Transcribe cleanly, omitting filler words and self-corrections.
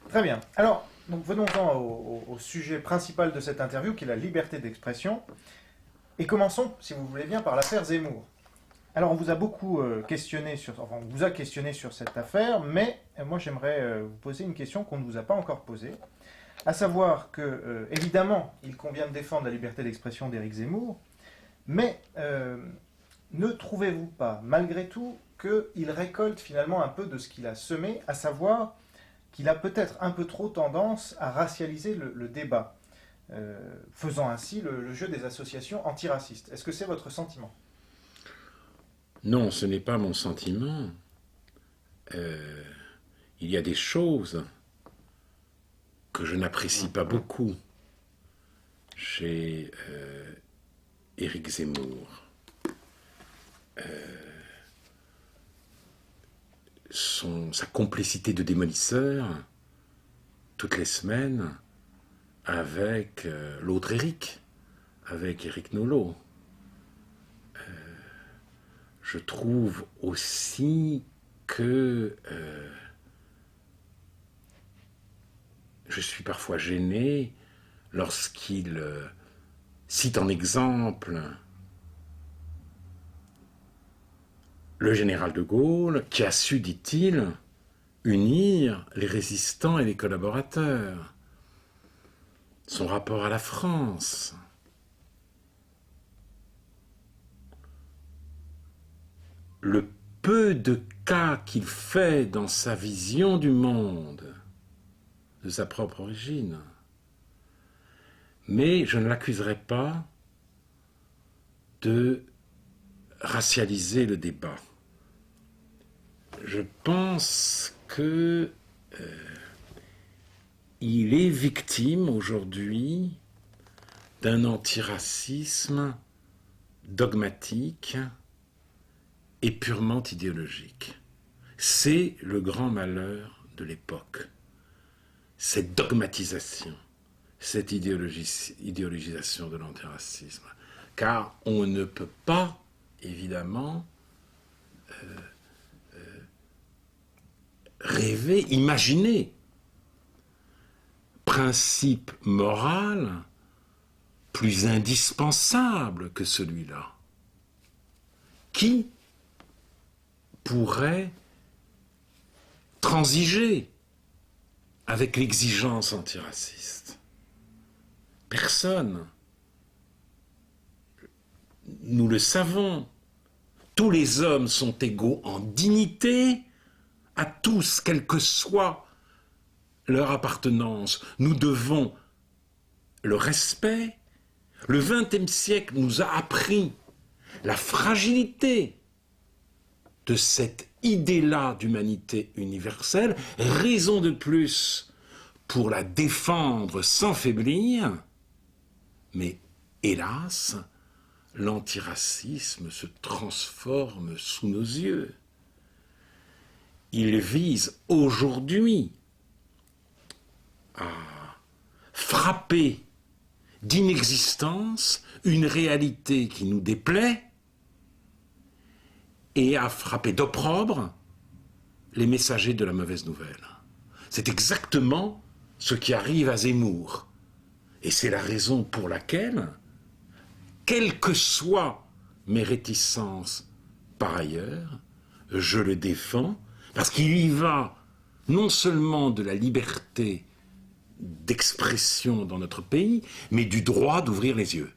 Très bien. Alors, donc venons-en au sujet principal de cette interview, qui est la liberté d'expression. Et commençons, si vous voulez bien, par l'affaire Zemmour. Alors, on vous a beaucoup questionné on vous a questionné sur cette affaire, mais moi j'aimerais vous poser une question qu'on ne vous a pas encore posée, à savoir que, évidemment, il convient de défendre la liberté d'expression d'Éric Zemmour, mais ne trouvez-vous pas, malgré tout, qu'il récolte finalement un peu de ce qu'il a semé, à savoir qu'il a peut-être un peu trop tendance à racialiser le débat, faisant ainsi le jeu des associations antiracistes. Est-ce que c'est votre sentiment ? Non, ce n'est pas mon sentiment. Il y a des choses que je n'apprécie pas beaucoup chez Éric Zemmour. Sa complicité de démolisseur, toutes les semaines, avec l'autre Éric, avec Éric Nolot. Je trouve aussi que je suis parfois gêné lorsqu'il cite en exemple le général de Gaulle, qui a su, dit-il, unir les résistants et les collaborateurs. Son rapport à la France. Le peu de cas qu'il fait dans sa vision du monde, de sa propre origine. Mais je ne l'accuserai pas de racialiser le débat. Je pense que il est victime aujourd'hui d'un antiracisme dogmatique et purement idéologique. C'est le grand malheur de l'époque. Cette dogmatisation, cette idéologisation de l'antiracisme. Car on ne peut pas, évidemment, rêver, imaginer principe moral plus indispensable que celui-là. Qui pourrait transiger avec l'exigence antiraciste? Personne. Nous le savons. Tous les hommes sont égaux en dignité, à tous, quelle que soit leur appartenance. Nous devons le respect. Le XXe siècle nous a appris la fragilité de cette idée-là d'humanité universelle, raison de plus pour la défendre sans faiblir, mais hélas, l'antiracisme se transforme sous nos yeux. Il vise aujourd'hui à frapper d'inexistence une réalité qui nous déplaît et à frapper d'opprobre les messagers de la mauvaise nouvelle. C'est exactement ce qui arrive à Zemmour. Et c'est la raison pour laquelle, quelles que soient mes réticences par ailleurs, je le défends, parce qu'il y va non seulement de la liberté d'expression dans notre pays, mais du droit d'ouvrir les yeux.